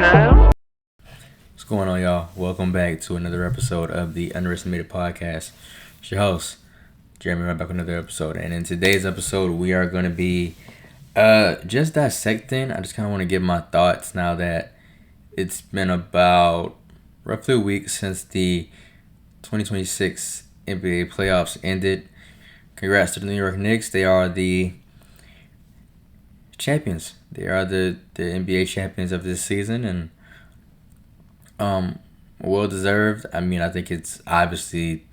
time. What's going on, y'all? Welcome back to another episode of the Underestimated Podcast. It's your host, Jeremy, right back with another episode. And in today's episode, we are going to be just dissecting. I just kind of want to give my thoughts now that it's been about roughly a week since the 2026 NBA playoffs ended. Congrats to the New York Knicks. They are the champions. They are the NBA champions of this season, and well deserved. I mean, I think it's obviously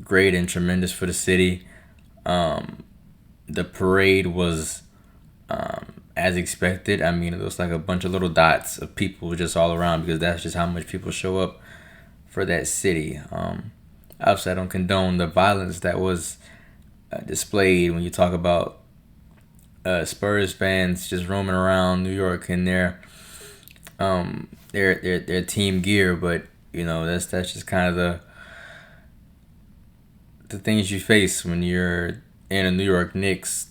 great and tremendous for the city. The parade was as expected. I mean, it looks like a bunch of little dots of people just all around because that's just how much people show up for that city. Obviously, I don't condone the violence that was displayed when you talk about Spurs fans just roaming around New York in their team gear, but you know that's just kind of the things you face when you're in a New York Knicks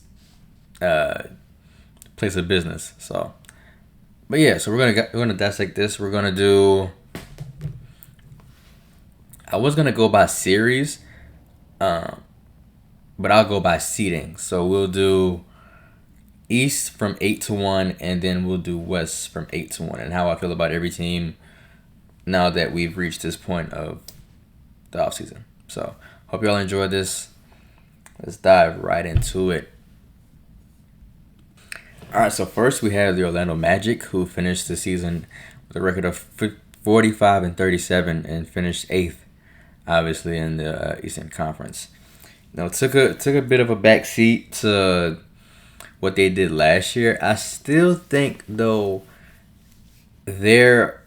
place of business. So, but yeah, so we're gonna dissect this. We're gonna do. I was gonna go by series, but I'll go by seeding. So we'll do East from 8-1, and then we'll do West from 8-1, and how I feel about every team now that we've reached this point of the offseason. So, hope y'all enjoyed this. Let's dive right into it. All right, so first we have the Orlando Magic, who finished the season with a record of 45-37 and finished 8th, obviously, in the Eastern Conference. Now, took a bit of a backseat to what they did last year. I still think, though, they're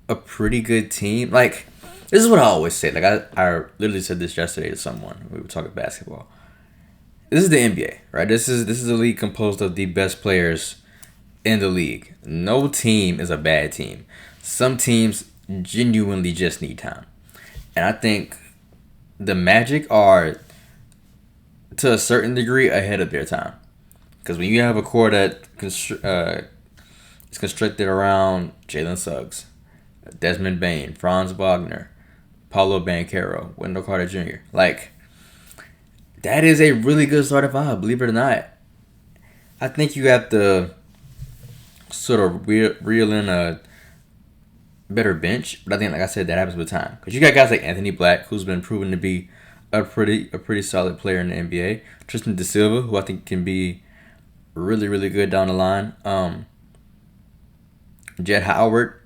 a pretty good team. Like, this is what I always say. Like, I literally said this yesterday to someone. We were talking basketball. This is the NBA, right? This is a league composed of the best players in the league. No team is a bad team. Some teams genuinely just need time. And I think the Magic are, to a certain degree, ahead of their time. Because when you have a core that is constructed around Jalen Suggs, Desmond Bain, Franz Wagner, Paulo Banchero, Wendell Carter Jr., like, that is a really good starting five, believe it or not. I think you have to sort of reel in a better bench, but I think, like I said, that happens with time. Because you got guys like Anthony Black, who's been proven to be a pretty solid player in the NBA. Tristan Da Silva, who I think can be really, really good down the line. Jett Howard,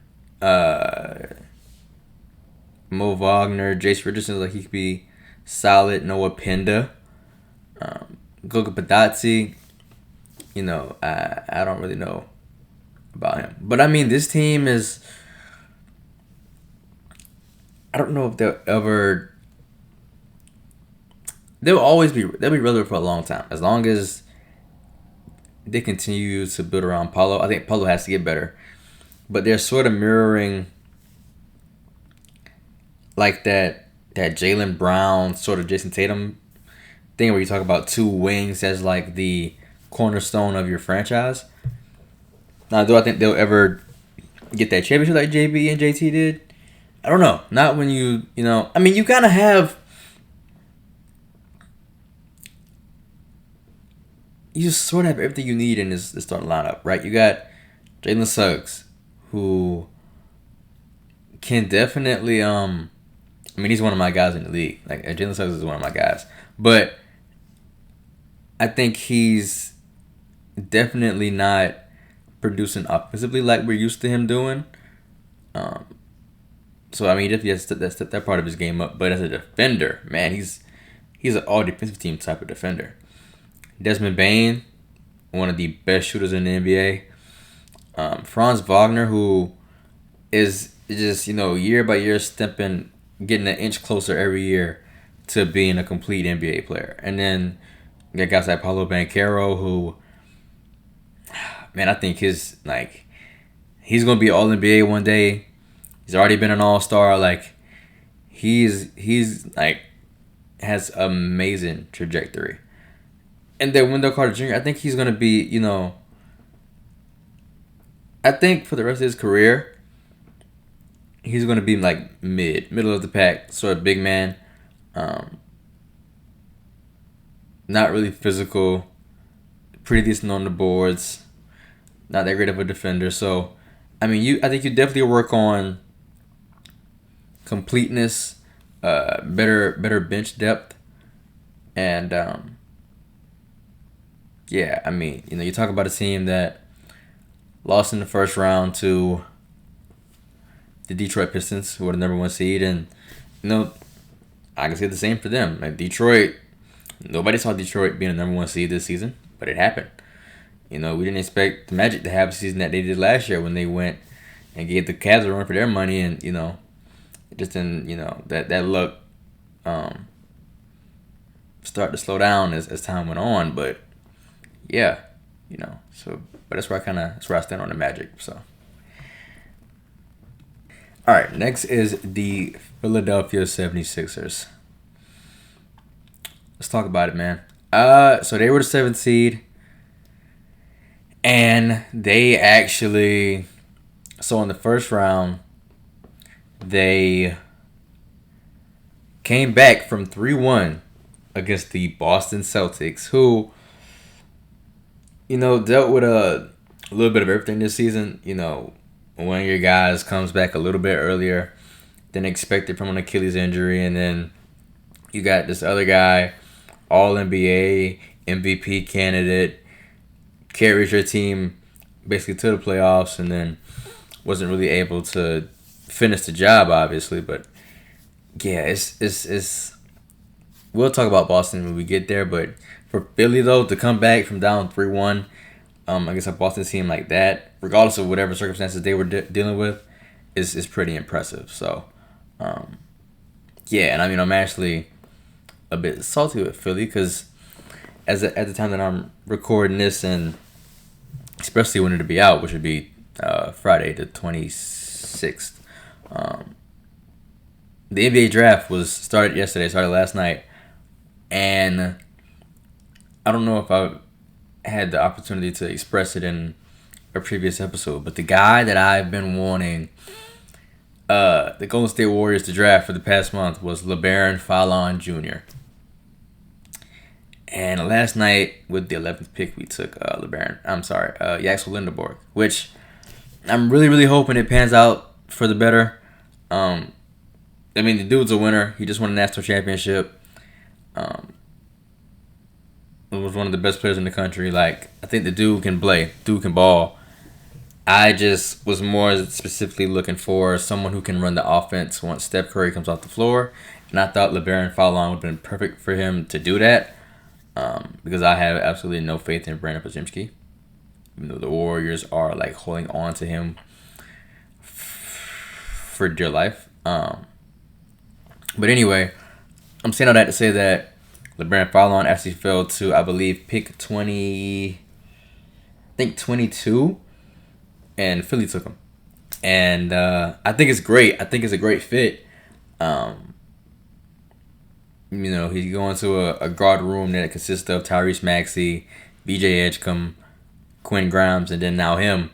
Mo Wagner, Jace Richardson, like he could be solid. Noah Penda, Goga Badatsi. You know, I don't really know about him, but I mean, this team is. I don't know if they'll be relevant for a long time as long as they continue to build around Paulo. I think Paulo has to get better, but they're sort of mirroring like that Jaylen Brown sort of Jason Tatum thing where you talk about two wings as like the cornerstone of your franchise. Now, do I think they'll ever get that championship like JB and JT did? I don't know. Not when you know. I mean, you kind of have. You sort of have everything you need in this starting lineup, right? You got Jalen Suggs, who can definitely. I mean, he's one of my guys in the league. Like Jalen Suggs is one of my guys, but I think he's definitely not producing offensively like we're used to him doing. So I mean, he has to step that part of his game up. But as a defender, man, he's an all defensive team type of defender. Desmond Bain, one of the best shooters in the NBA. Franz Wagner, who is just year by year getting an inch closer every year to being a complete NBA player. And then you got guys like Paulo Banchero, who, man, I think he's gonna be all NBA one day. He's already been an all-star. Like, he's like has amazing trajectory. And then Wendell Carter Jr., I think he's gonna be, I think for the rest of his career, he's going to be like middle of the pack, sort of big man. Um, Not really physical, pretty decent on the boards, not that great of a defender. So, I mean, I think you definitely work on completeness, better bench depth, and yeah, I mean, you talk about a team that lost in the first round to the Detroit Pistons, who were the number one seed, and you know, I can say the same for them. Like Detroit, nobody saw Detroit being the number one seed this season, but it happened. We didn't expect the Magic to have a season that they did last year when they went and gave the Cavs a run for their money, and it just didn't, that luck start to slow down as time went on. But yeah, but that's where I stand on the Magic. So. All right, next is the Philadelphia 76ers. Let's talk about it, man. So they were the 7th seed, and they actually, so in the first round, they came back from 3-1 against the Boston Celtics, who, dealt with a little bit of everything this season. One of your guys comes back a little bit earlier than expected from an Achilles injury, and then you got this other guy, All NBA, MVP candidate, carries your team basically to the playoffs, and then wasn't really able to finish the job, obviously. But yeah, it's we'll talk about Boston when we get there. But for Philly though, to come back from down 3-1. I guess a Boston team like that, regardless of whatever circumstances they were dealing with, is pretty impressive. So, yeah, and I mean, I'm actually a bit salty with Philly because at the time that I'm recording this, and especially when it'll be out, which would be Friday the 26th, the NBA draft started last night, and I don't know if I had the opportunity to express it in a previous episode, but the guy that I've been wanting the Golden State Warriors to draft for the past month was LeBaron Fallon Jr. And last night with the 11th pick, we took Yaxel Lindeborg, which I'm really, really hoping it pans out for the better. I mean, the dude's a winner. He just won a national championship. Was one of the best players in the country. Like, I think the dude can play. Dude can ball. I just was more specifically looking for someone who can run the offense once Steph Curry comes off the floor. And I thought LeBaron Fallon would have been perfect for him to do that. Because I have absolutely no faith in Brandon Podziemski. Even though the Warriors are like holding on to him for dear life. But anyway, I'm saying all that to say that LeBaron Fallon actually fell to, I believe, pick 22, and Philly took him. And I think it's great. I think it's a great fit. He's going to a guard room that consists of Tyrese Maxey, B.J. Edgecombe, Quinn Grimes, and then now him.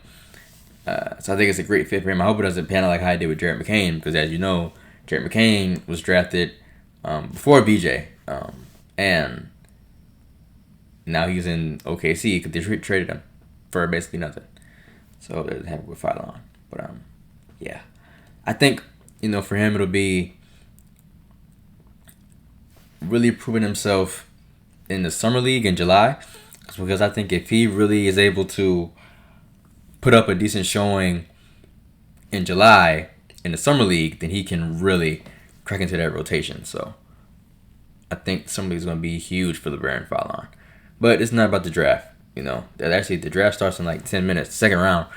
So I think it's a great fit for him. I hope it doesn't pan out like how I did with Jared McCain, because as you know, Jared McCain was drafted before B.J., and now he's in OKC because they traded him for basically nothing. So they're happy with Fallon. But yeah, I think for him it'll be really proving himself in the summer league in July, because I think if he really is able to put up a decent showing in July in the summer league, then he can really crack into that rotation. So I think summer league is going to be huge for LeBaron Fallon. But it's not about the draft. Actually the draft starts in like 10 minutes, second round.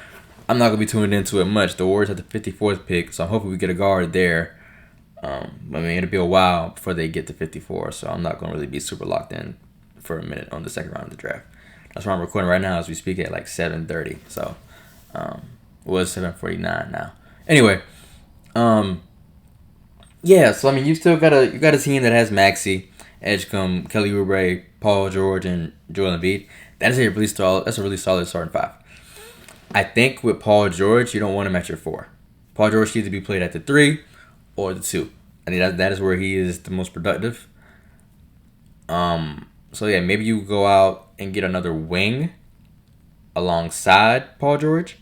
I'm not going to be tuned into it much. The Warriors have the 54th pick, so I'm hoping we get a guard there. I mean, it'll be a while before they get to 54, so I'm not going to really be super locked in for a minute on the second round of the draft. That's why I'm recording right now as we speak at like 7:30. So, it was 7:49 now. Anyway, yeah. So I mean, you got a team that has Maxey, Edgecombe, Kelly Oubre, Paul George, and Joel Embiid. That's a really solid starting five. I think with Paul George, you don't want him at your 4. Paul George needs to be played at the 3 or the 2. I think that is where he is the most productive. So yeah, maybe you go out and get another wing alongside Paul George.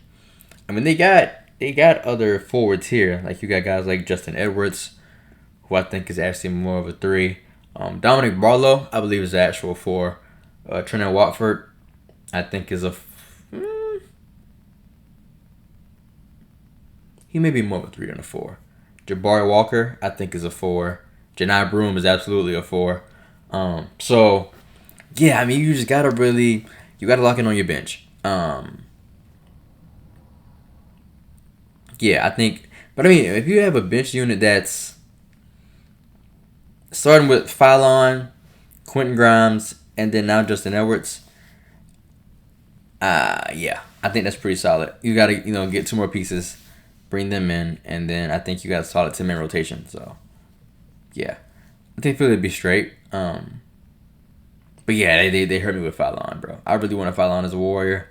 I mean, they got other forwards here. Like you got guys like Justin Edwards, who I think is actually more of a 3. Dominic Barlow, I believe, is the actual 4. Trent Watford, I think, is a. He may be more of a 3 than a 4. Jabari Walker, I think, is a 4. Janai Broom is absolutely a 4. So, yeah, I mean, you just gotta lock in on your bench. Yeah, I think, but I mean, if you have a bench unit that's starting with Phylon, Quentin Grimes, and then now Justin Edwards, yeah, I think that's pretty solid. You gotta, get 2 more pieces, bring them in, and then I think you got a solid 10-man rotation. So, yeah, I think Philly would be straight. But yeah, they hurt me with Phylon, bro. I really want to Phylon as a Warrior,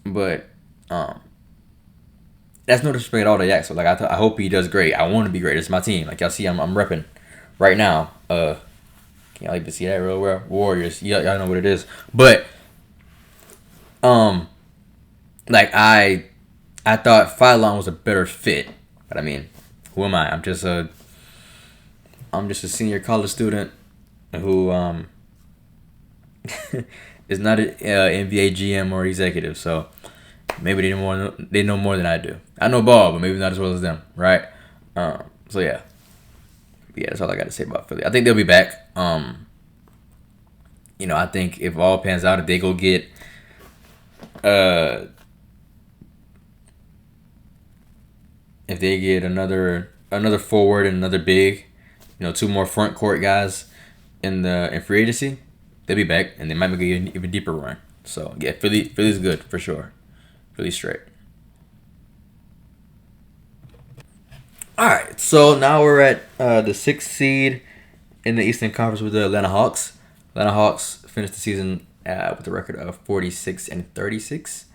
but that's no disrespect at all to Yak. Like I hope he does great. I want to be great. It's my team. Like y'all see, I'm repping right now. Can't like to see that real well. Warriors, y'all know what it is. But like I thought Phylon was a better fit. But I mean, who am I? I'm just a senior college student who is not an NBA GM or executive. So maybe they know more than I do. I know ball, but maybe not as well as them, right? So yeah, that's all I got to say about Philly. I think they'll be back. I think if all pans out, if they go get another forward and another big, 2 more front court guys in free agency, they'll be back and they might make an even deeper run. So yeah, Philly's good for sure. Philly's straight. All right, so now we're at the 6th seed in the Eastern Conference with the Atlanta Hawks. Atlanta Hawks finished the season with a record of 46-36,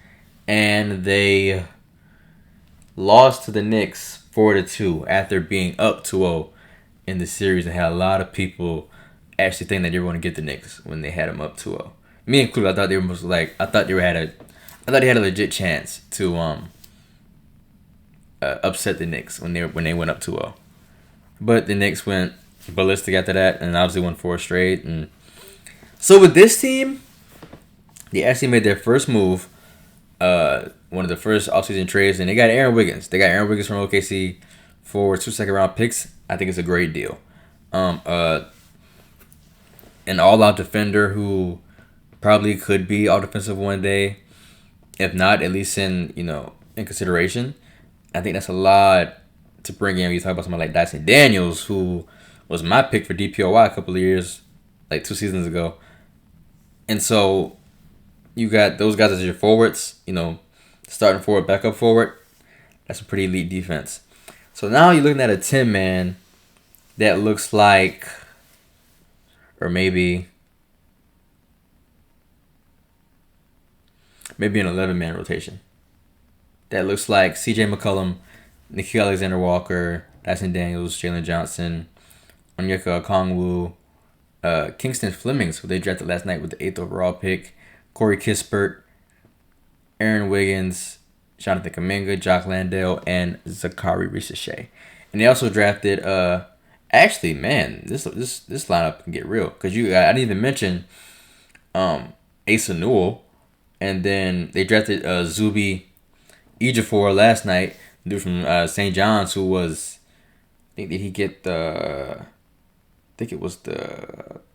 and they lost to the Knicks 4-2 after being up 2-0 in the series, and had a lot of people actually think that they were going to get the Knicks when they had them up 2-0. Me included, I thought they had a legit chance to upset the Knicks when they went up 2-0. But the Knicks went ballistic after that and obviously won 4 straight. And so with this team, they actually made their first move, one of the first offseason trades, and they got Aaron Wiggins. They got Aaron Wiggins from OKC for 2 second-round picks. I think it's a great deal. An all-out defender who probably could be all defensive one day, if not at least in consideration. I think that's a lot to bring in. You talk about someone like Dyson Daniels, who was my pick for DPOY a couple of years, like 2 seasons ago. And so you got those guys as your forwards, starting forward, backup forward. That's a pretty elite defense. So now you're looking at a 10-man that looks like, or maybe an 11-man rotation. That looks like C.J. McCollum, Nickeil Alexander-Walker, Dyson Daniels, Jalen Johnson, Onyeka Okongwu, Kingston Flemings, who they drafted last night with the 8th overall pick, Corey Kispert, Aaron Wiggins, Jonathan Kuminga, Jock Landale, and Zachary Risache. And they also drafted, actually, man, this lineup can get real. Because I didn't even mention Asa Newell. And then they drafted Zuby Ejiofor last night, dude from St. John's, who was, did he get I think it was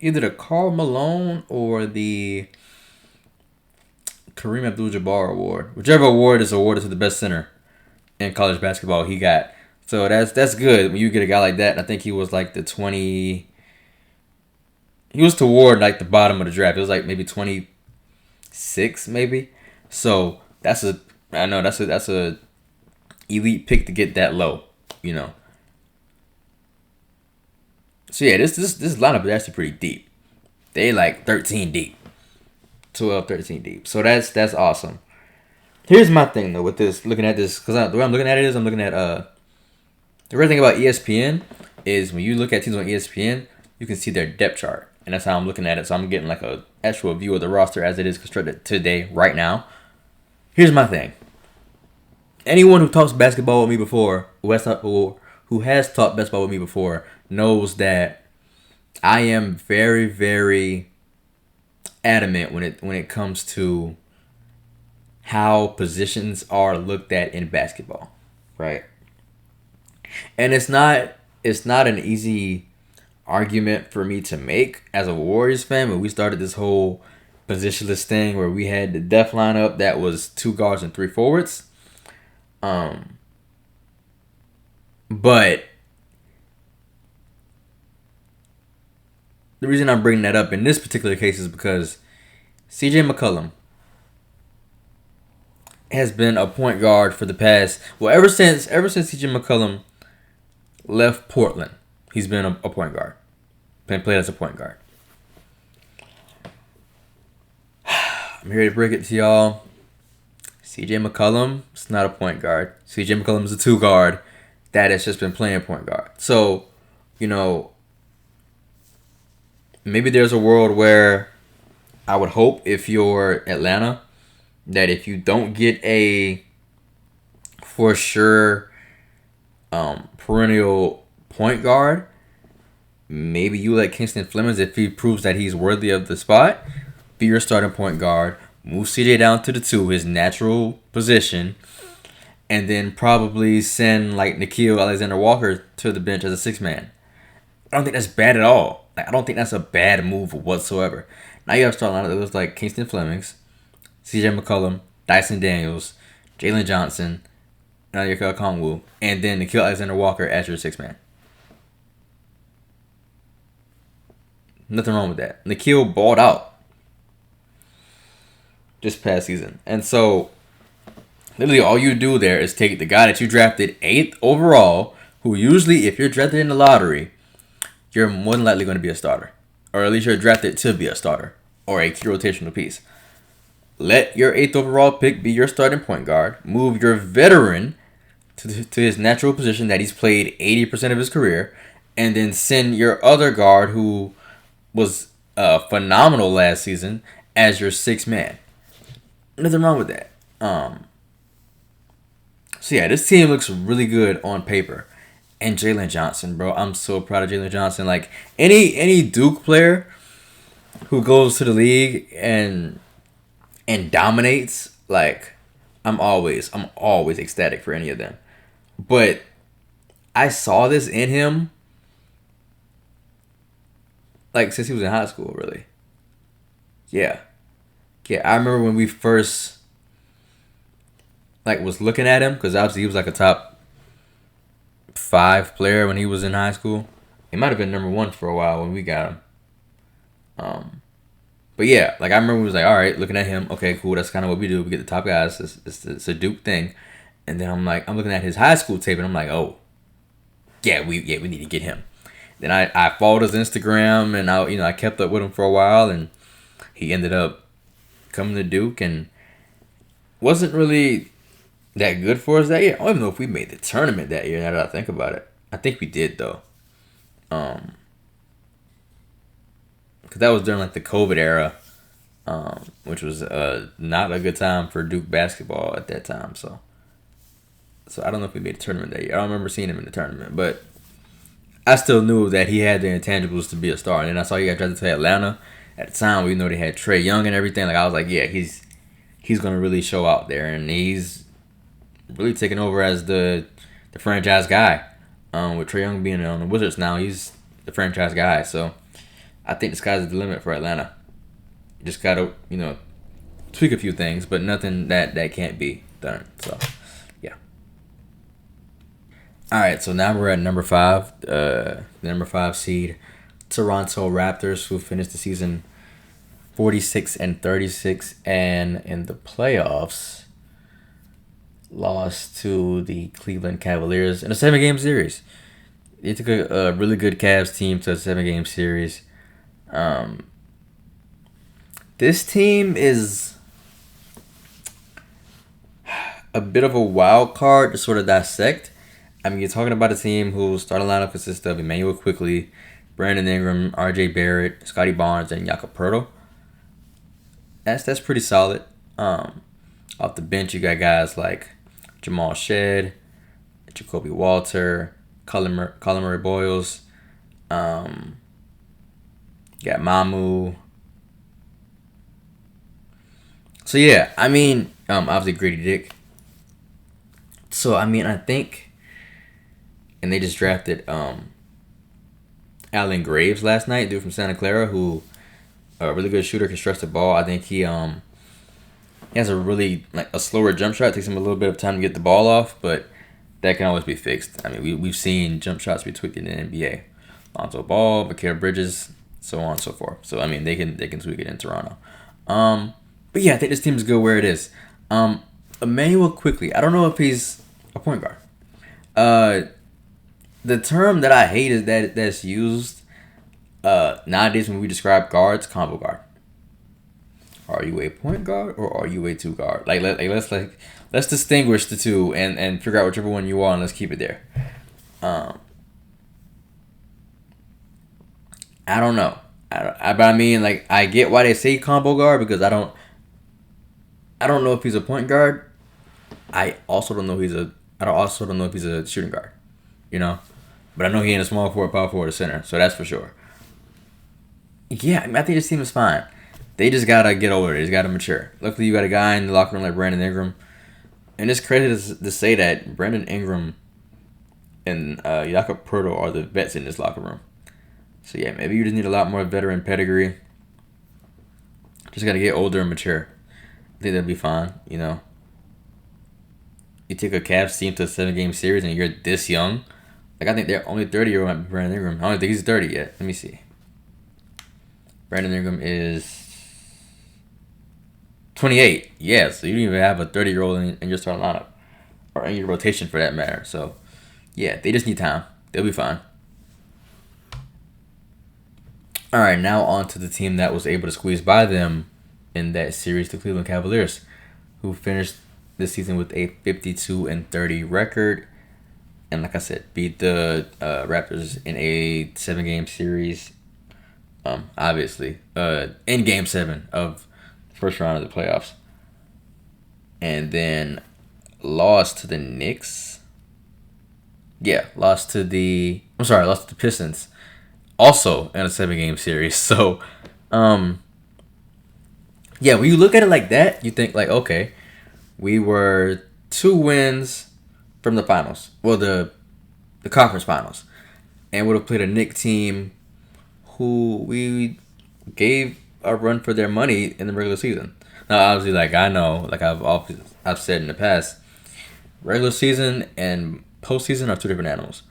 either the Karl Malone or the Kareem Abdul-Jabbar award. Whichever award is awarded to the best center in college basketball, he got. So that's good when you get a guy like that. I think he was like the 20. He was toward like the bottom of the draft. It was like maybe 26, maybe. So that's a elite pick to get that low, So yeah, this lineup is actually pretty deep. They like 13 deep. 12, 13 deep. So that's awesome. Here's my thing though with this, looking at this, because the way I'm looking at it is I'm looking at the great thing about ESPN is when you look at teams on ESPN, you can see their depth chart, and that's how I'm looking at it. So I'm getting like a actual view of the roster as it is constructed today, right now. Here's my thing. Anyone who talks basketball with me before, who has talked basketball with me before, knows that I am very, very adamant when it comes to how positions are looked at in basketball, right? And it's not an easy argument for me to make as a Warriors fan when we started this whole positionless thing where we had the depth lineup that was 2 guards and 3 forwards. But the reason I'm bringing that up in this particular case is because CJ McCollum has been a point guard for the past, well, ever since CJ McCollum left Portland, he's been a point guard. Been played as a point guard. I'm here to break it to y'all. CJ McCollum is not a point guard. CJ McCollum is a 2 guard that has just been playing point guard. So, maybe there's a world where I would hope if you're Atlanta that if you don't get a for sure perennial point guard, maybe you let Kingston Flemings, if he proves that he's worthy of the spot, be your starting point guard. Move CJ down to the 2, his natural position, and then probably send like Nickeil Alexander-Walker to the bench as a 6-man. I don't think that's bad at all. Like, I don't think that's a bad move whatsoever. Now you have a starting lineup that looks like Kingston Flemings, CJ McCollum, Dyson Daniels, Jalen Johnson, Nadia Kongwu, and then Nickeil Alexander-Walker as your 6-man. Nothing wrong with that. Nickeil balled out this past season. And so, literally all you do there is take the guy that you drafted 8th overall, who usually, if you're drafted in the lottery, you're more than likely going to be a starter. Or at least you're drafted to be a starter. Or a key rotational piece. Let your 8th overall pick be your starting point guard. Move your veteran to his natural position that he's played 80% of his career. And then send your other guard, who was phenomenal last season, as your 6-man. Nothing wrong with that. So yeah, this team looks really good on paper. And Jalen Johnson, bro, I'm so proud of Jalen Johnson. Like any Duke player who goes to the league and dominates, like I'm always ecstatic for any of them. But I saw this in him like since he was in high school, really. Yeah. Yeah, I remember when we first was looking at him, because obviously he was like a top 5 player when he was in high school. He might have been number 1 for a while when we got him. But yeah, I remember we was like, all right, looking at him, okay, cool, that's kind of what we do. We get the top guys. It's a Duke thing. And then I'm looking at his high school tape, and I'm like, oh, yeah, we need to get him. Then I followed his Instagram, and I kept up with him for a while, and he ended up coming to Duke and wasn't really that good for us that year. I don't even know if we made the tournament that year, now that I think about it. I think we did, though. Because that was during the COVID era, which was not a good time for Duke basketball at that time. So I don't know if we made the tournament that year. I don't remember seeing him in the tournament, but I still knew that he had the intangibles to be a star. And then I saw he got drafted to Atlanta. At the time, we know they had Trae Young and everything. I was like, yeah, he's going to really show out there. And he's really taking over as the franchise guy. With Trae Young being on the Wizards now, he's the franchise guy. So I think the sky's the limit for Atlanta. You just got to, tweak a few things, but nothing that can't be done. So, yeah. All right, so now we're at number 5. The number 5 seed, Toronto Raptors, who finished the season 46-36, and in the playoffs lost to the Cleveland Cavaliers in a 7-game series. They took a really good Cavs team to a 7-game series. This team is a bit of a wild card to sort of dissect. I mean, you're talking about a team whose starting lineup consists of Emmanuel Quickly, Brandon Ingram, R.J. Barrett, Scotty Barnes, and Jakob Poeltl. That's pretty solid. Off the bench, you got guys like Jamal Shead, Jacoby Walter, Colin Murray Boyles. Got Mamu. So yeah, I mean, obviously Grady Dick. So I mean, I think, and they just drafted Allen Graves last night, dude from Santa Clara, who a really good shooter, can stretch the ball. I think he has a really like a slower jump shot. It takes him a little bit of time to get the ball off, but that can always be fixed. I mean, we've seen jump shots be tweaked in the NBA. Lonzo Ball, Mikal Bridges, so on and so forth. So I mean, they can tweak it in Toronto. But yeah, I think this team is good where it is. Emmanuel Quickly, I don't know if he's a point guard. The term that I hate is that's used nowadays when we describe guards, combo guard. Are you a point guard or are you a two guard? Let's distinguish the two and figure out whichever one you are, and let's keep it there. I don't know. But I mean, like, I get why they say combo guard, because I don't know if he's a point guard. I also don't know if he's a shooting guard. You know, but I know he ain't a small forward, power forward, or center. So that's for sure. Yeah, I mean, I think this team is fine. They just gotta get over it. They just gotta mature. Luckily, you got a guy in the locker room like Brandon Ingram, and it's credit to say that Brandon Ingram and Jakob Poeltl are the vets in this locker room. So yeah, maybe you just need a lot more veteran pedigree. Just gotta get older and mature. I think that'll be fine. You know, you take a Cavs team to a 7-game series and you're this young. Like, I think they're only 30-year-old Brandon Ingram. I don't think he's 30 yet. Let me see. Brandon Ingram is 28. Yeah, so you don't even have a 30-year-old in your starting lineup, or in your rotation for that matter. So yeah, they just need time. They'll be fine. All right, now on to the team that was able to squeeze by them in that series, the Cleveland Cavaliers, who finished this season with a 52-30 record, and like I said, beat the Raptors in a 7-game series. Obviously, in Game 7 of the first round of the playoffs, and then lost to the Knicks. Yeah, lost to the Pistons. Also in a 7-game series. So, yeah, when you look at it like that, you think like, okay, we were 2 wins from the finals. Well, the conference finals. And would have played a Knicks team who we gave a run for their money in the regular season. Now, obviously, like, I know, like I've said in the past, regular season and postseason are 2 different animals.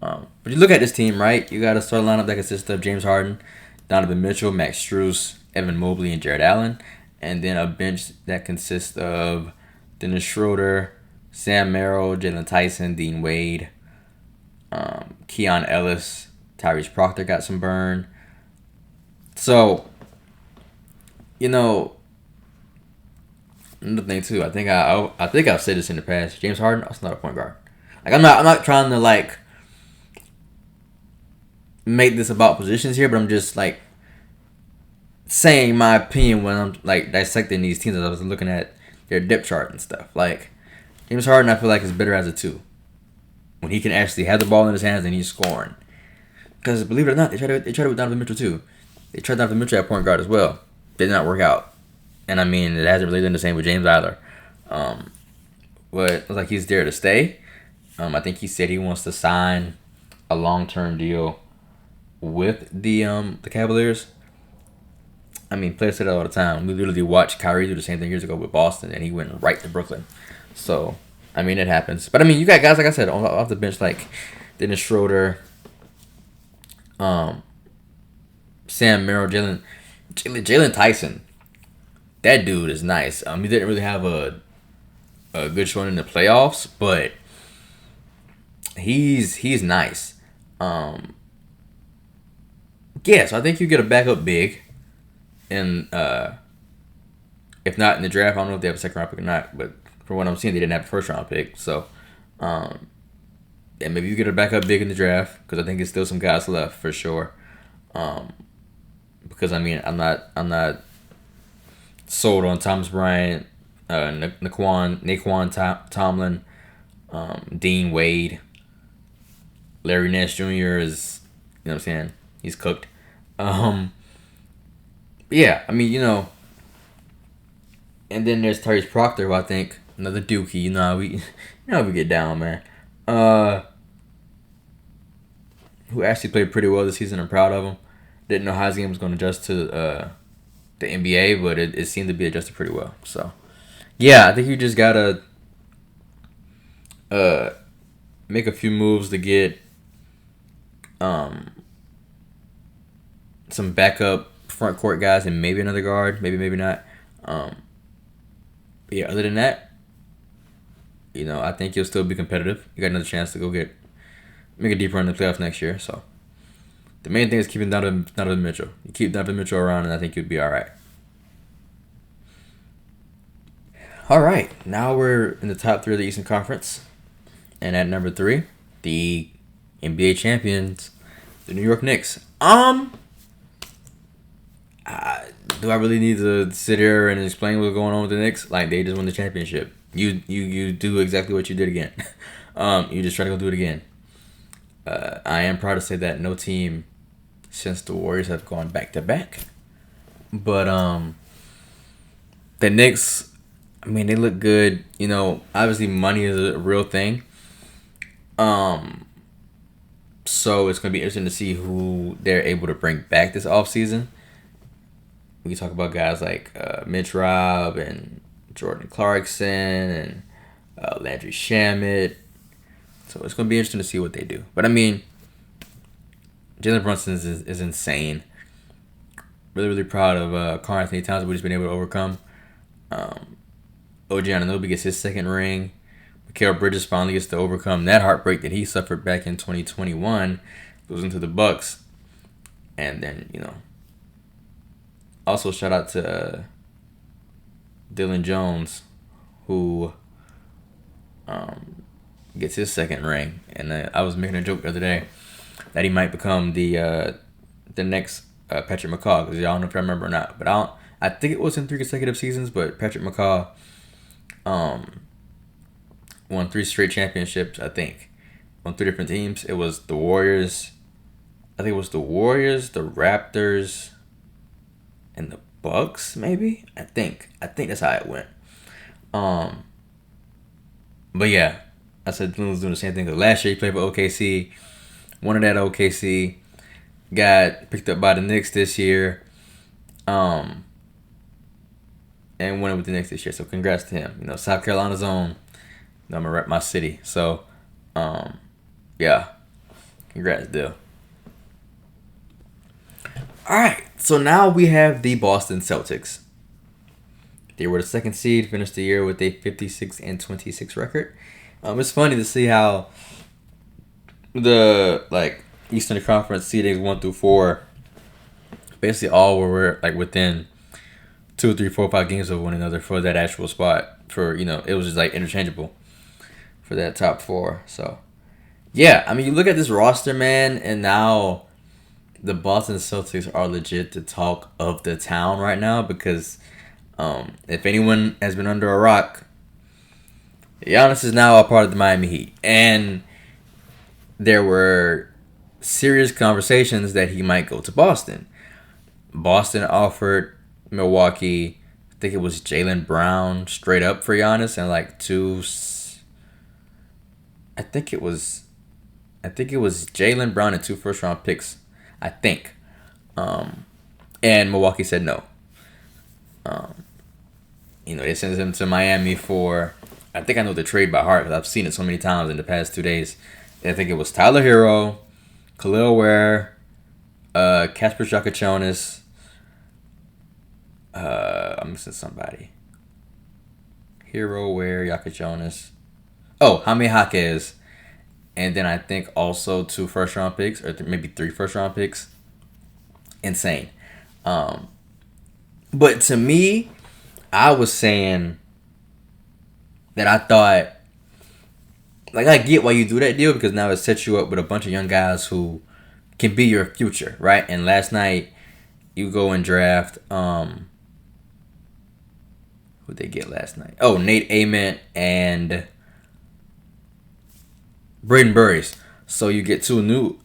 But you look at this team, right? You got a starting lineup that consists of James Harden, Donovan Mitchell, Max Strus, Evan Mobley, and Jared Allen. And then a bench that consists of Dennis Schroeder, Sam Merrill, Jalen Tyson, Dean Wade, Keon Ellis, Tyrese Proctor got some burn. So, you know, another thing too, I think I've said this in the past. James Harden, that's not a point guard. Like, I'm not trying to like make this about positions here, but I'm just like saying my opinion when I'm like dissecting these teams as I was looking at their depth chart and stuff. Like, James Harden, I feel like is better as a 2 when he can actually have the ball in his hands and he's scoring. Because believe it or not, they tried it with Donovan Mitchell too. They tried Donovan Mitchell at point guard as well. Did not work out. And I mean, it hasn't really been the same with James either. But it looks like he's there to stay. I think he said he wants to sign a long-term deal with the Cavaliers. I mean, players say that all the time. We literally watched Kyrie do the same thing years ago with Boston, and he went right to Brooklyn. So, I mean, it happens. But I mean, you got guys, like I said, off the bench, like Dennis Schroeder, Sam Merrill, Jalen Tyson. That dude is nice. He didn't really have a good showing in the playoffs, but he's nice. Yeah, so I think you get a backup big, and if not in the draft, I don't know if they have a second round pick or not, but from what I'm seeing, they didn't have a first round pick. So, um, and maybe you get a backup big in the draft because I think there's still some guys left for sure. Um, because I mean, I'm not sold on Thomas Bryant, Naquan Tomlin, Dean Wade, Larry Nance Jr. is, you know what I'm saying, he's cooked. Um, yeah, I mean, and then there's Tyrese Proctor, who I think another Dookie. You know how we get down, man. Uh, who actually played pretty well this season. I'm proud of him. Didn't know how his game was going to adjust to the NBA, but it seemed to be adjusted pretty well. So yeah, I think you just gotta uh make a few moves to get um some backup front court guys and maybe another guard, maybe not. Um, but yeah, other than that, I think you'll still be competitive. You got another chance to make a deep run in the playoffs next year. So the main thing is keeping Donovan Mitchell. You keep Donovan Mitchell around, and I think you'll be all right. All right, now we're in the top three of the Eastern Conference, and at number three, the NBA champions, the New York Knicks. Do I really need to sit here and explain what's going on with the Knicks? Like, they just won the championship. You do exactly what you did again. You just try to go do it again. I am proud to say that no team since the Warriors have gone back to back. But the Knicks, I mean, they look good. Obviously money is a real thing. So it's gonna be interesting to see who they're able to bring back this offseason. We can talk about guys like Mitch Robb and Jordan Clarkson and Landry Shamet. So it's going to be interesting to see what they do. But I mean, Jalen Brunson is insane. Really, really proud of Karl Anthony Towns, what he's been able to overcome. OG Anunoby gets his second ring. Mikal Bridges finally gets to overcome that heartbreak that he suffered back in 2021, losing to the Bucks. And then, also, shout out to Dylan Jones, who gets his second ring. And I was making a joke the other day that he might become the next Patrick McCaw, because I don't know if I remember or not. But I think it was in 3 consecutive seasons, but Patrick McCaw won 3 straight championships, I think, on 3 different teams. It was the Warriors. I think it was the Warriors, the Raptors, and the Bucks, maybe? I think that's how it went. But yeah, I said Dylan was doing the same thing. Cause last year he played for OKC, won it at OKC, got picked up by the Knicks this year, and won it with the Knicks this year. So congrats to him. South Carolina's own. I'm gonna rep my city. So, yeah, congrats, Dill. All right, so now we have the Boston Celtics. They were the second seed, finished the year with a 56-26 record. It's funny to see how the Eastern Conference seedings 1 through 4, basically all were within 2, 3, 4, 5 games of one another for that actual spot. It was just interchangeable for that top 4. So yeah, I mean, you look at this roster, man, and now the Boston Celtics are legit the talk of the town right now because if anyone has been under a rock, Giannis is now a part of the Miami Heat. And there were serious conversations that he might go to Boston. Boston offered Milwaukee, I think it was Jaylen Brown straight up for Giannis and I think it was Jaylen Brown and 2 first round picks, I think. And Milwaukee said no. They sent him to Miami for, I think I know the trade by heart because I've seen it so many times in the past 2 days. I think it was Tyler Hero, Khalil Ware, Kasper Jakachonis. I'm missing somebody. Hero, Ware, Jakachonis. Oh, Jaime Jaquez. And then I think also 2 first round picks, or maybe 3 first round picks. Insane. But to me, I was saying that I thought, like, I get why you do that deal because now it sets you up with a bunch of young guys who can be your future, right? And last night you go and draft who'd they get last night? Oh, Nate Ament and Braden Burris. So you get two new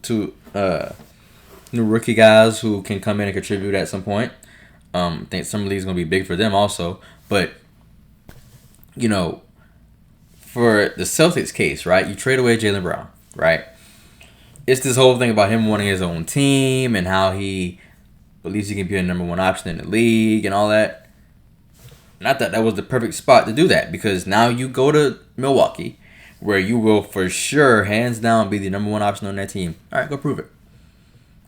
rookie guys who can come in and contribute at some point. I think Summer League's gonna be big for them also. But you know, for the Celtics case, right? You trade away Jaylen Brown, right? It's this whole thing about him wanting his own team and how he believes he can be a number one option in the league and all that. And I thought that was the perfect spot to do that because now you go to Milwaukee, where you will for sure, hands down, be the number one option on that team. All right, go prove it.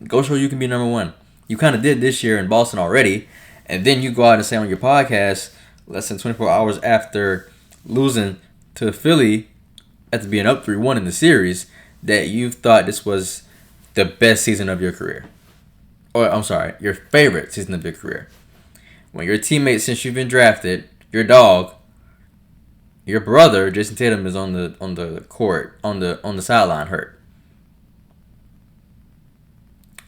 Go show you can be number one. You kind of did this year in Boston already, and then you go out and say on your podcast less than 24 hours after losing to Philly after being up 3-1 in the series that you thought this was the best season of your career. Or, I'm sorry, your favorite season of your career. When your teammate, since you've been drafted, your dog, your brother, Jason Tatum, is on the court, on the sideline hurt.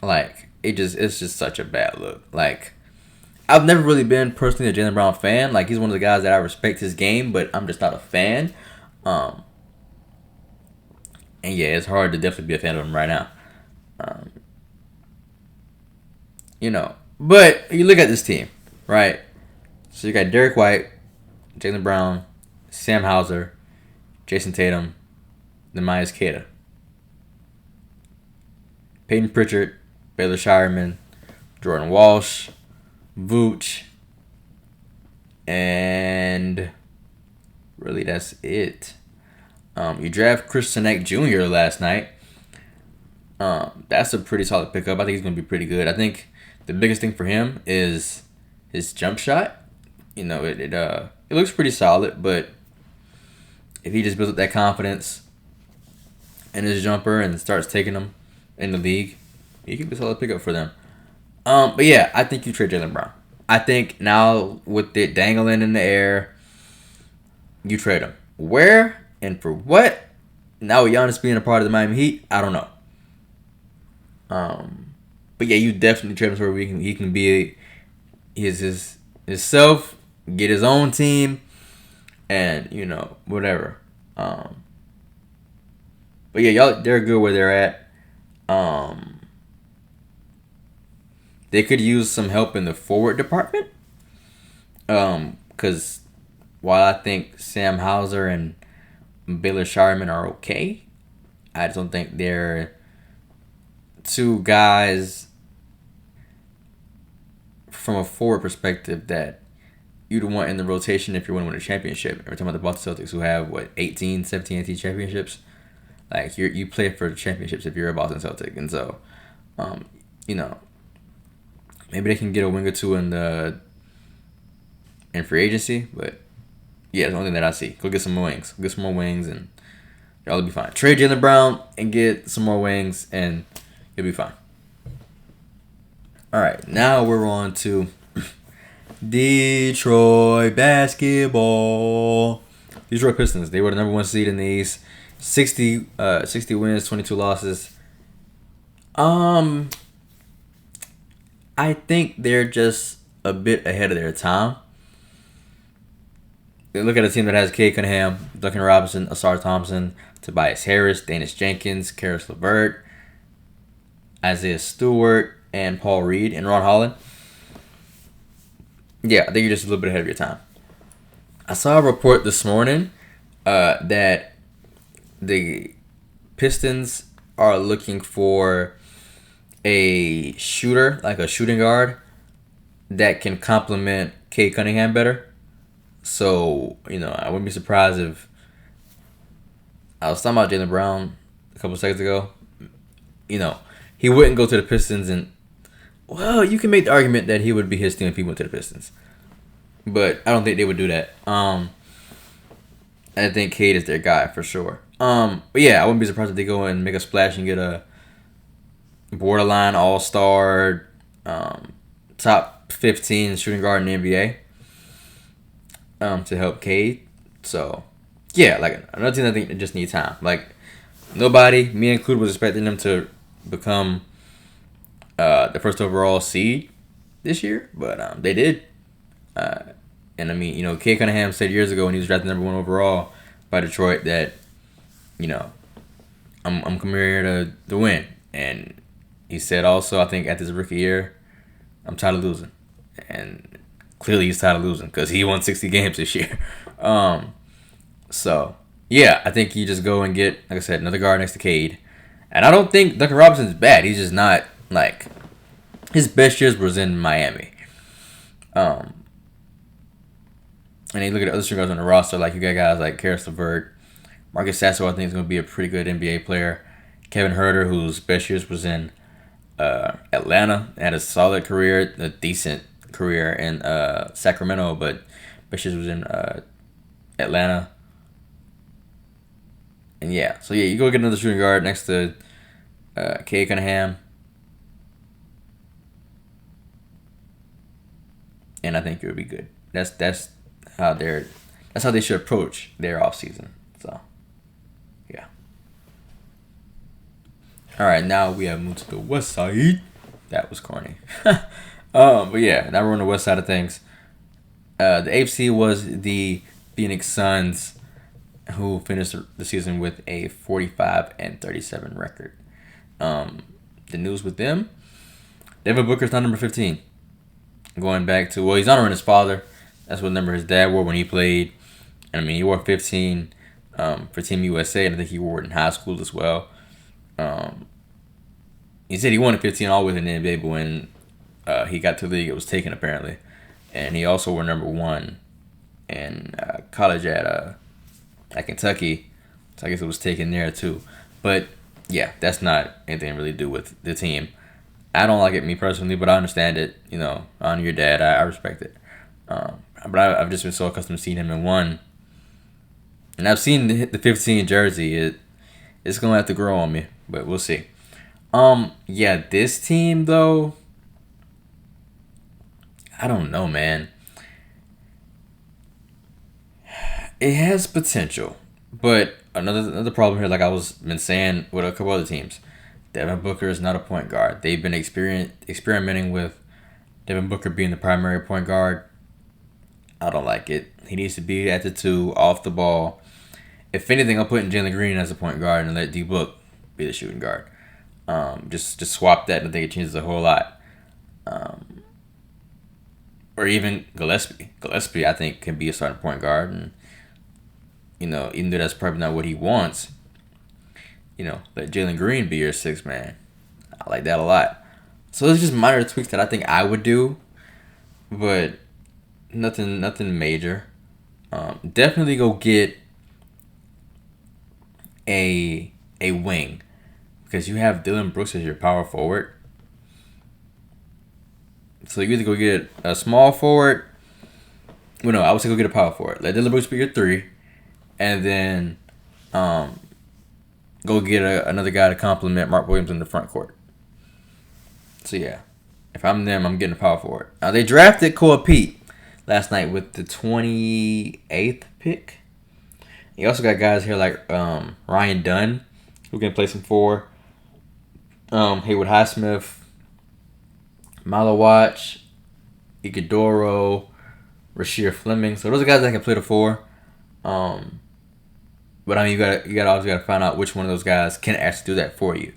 Like, it's just such a bad look. Like, I've never really been personally a Jaylen Brown fan. Like, he's one of the guys that I respect his game, but I'm just not a fan. And yeah, it's hard to definitely be a fan of him right now. But you look at this team, right? So you got Derek White, Jaylen Brown, Sam Hauser, Jason Tatum, Nehemiah Queta, Peyton Pritchard, Baylor Shireman, Jordan Walsh, Vooch, and really that's it. You draft Chris Sinek Jr. last night. That's a pretty solid pickup. I think he's going to be pretty good. I think the biggest thing for him is his jump shot. It looks pretty solid, but if he just builds up that confidence in his jumper and starts taking them in the league, he could be a solid pickup for them. But yeah, I think you trade Jaylen Brown. I think now with it dangling in the air, you trade him. Where and for what? Now with Giannis being a part of the Miami Heat, I don't know. But yeah, you definitely trade him where he can be his self, get his own team, and whatever. But yeah, they're good where they're at. They could use some help in the forward department. Because while I think Sam Hauser and Baylor Shireman are okay, I just don't think they're two guys from a forward perspective that you'd want in the rotation if you're going to win a championship. We're talking about the Boston Celtics who have, 17 championships? Like, you play for championships if you're a Boston Celtic. And so, maybe they can get a wing or two in free agency. But, yeah, it's the only thing that I see. Go get some more wings. Get some more wings, and y'all will be fine. Trade Jaylen Brown and get some more wings, and you'll be fine. All right, now we're on to Detroit basketball. Detroit Pistons. They were the number one seed in the East. 60 wins, 22 losses. I think they're just a bit ahead of their time. They look at a team that has Cade Cunningham, Duncan Robinson, Asar Thompson, Tobias Harris, Danis Jenkins, Karis LeVert, Isaiah Stewart, and Paul Reed, and Ron Holland. Yeah, I think you're just a little bit ahead of your time. I saw a report this morning that the Pistons are looking for a shooter, like a shooting guard, that can complement Cade Cunningham better. So, I wouldn't be surprised if... I was talking about Jaylen Brown a couple seconds ago. He wouldn't go to the Pistons and... Well, you can make the argument that he would be his team if he went to the Pistons. But I don't think they would do that. I think Cade is their guy for sure. But yeah, I wouldn't be surprised if they go and make a splash and get a borderline all-star, top 15 shooting guard in the NBA to help Cade. So, Yeah, like another team I think that just need time. Like nobody, me included, was expecting them to become the first overall seed this year, but they did. Uh, and I mean, Kay Cunningham said years ago when he was drafted #1 overall by Detroit that, you know, I'm coming here to win. And he said also, I think, at his rookie year, I'm tired of losing. And clearly he's tired of losing because he won 60 games this year. So, yeah, I think you just go and get, like I said, another guard next to Cade. And I don't think Duncan Robinson's bad. He's just not, like, his best years was in Miami. Um, and you look at the other guys on the roster, like you got guys like Karis LeVert, Marcus Sasso, I think is going to be a pretty good NBA player. Kevin Huerter, whose best years was in Atlanta, had a solid career, a decent career in Sacramento, but best years was in Atlanta. And yeah, so yeah, you go get another shooting guard next to Cade Cunningham. And I think it would be good. That's how they should approach their offseason. So yeah. Alright, now we have moved to the west side. That was corny. But yeah, now we're on the west side of things. The AFC was the Phoenix Suns, who finished the season with a 45-37 record. The news with them, Devin Booker's not number 15. Going back to, well, he's honoring his father. That's what number his dad wore when he played. And I mean, he wore 15 for Team USA, and I think he wore it in high school as well. He said he wanted 15 always in the NBA, but when he got to the league, it was taken apparently. And he also wore number 1 in college at Kentucky. So I guess it was taken there too. But yeah, that's not anything to really do with the team. I don't like it, me personally, but I understand it. Honor your dad. I respect it. But I've just been so accustomed to seeing him in 1. And I've seen the 15 jersey. It's going to have to grow on me, but we'll see. Yeah, this team, though, I don't know, man. It has potential, but another problem here, like I was been saying with a couple other teams, Devin Booker is not a point guard. They've been experimenting with Devin Booker being the primary point guard. I don't like it. He needs to be at the 2, off the ball. If anything, I'm putting Jalen Green as a point guard and let D Book be the shooting guard. Just swap that, and I think it changes a whole lot. Or even Gillespie. Gillespie, I think, can be a starting point guard, and even though that's probably not what he wants, let Jalen Green be your 6th man. I like that a lot. So it's just minor tweaks that I think I would do, but nothing major. Definitely go get a wing, because you have Dylan Brooks as your power forward. So you either go get a small forward. Well, no, I would say go get a power forward. Let Dylan Brooks be your 3, and then go get another guy to complement Mark Williams in the front court. So yeah, if I'm them, I'm getting a power forward. Now they drafted Cole Pete last night with the 28th pick. You also got guys here like Ryan Dunn, who can play some 4. Haywood Highsmith, Milo Watch, Iguodaro, Rasheer Fleming. So those are guys that can play the 4. But I mean, you got to find out which one of those guys can actually do that for you.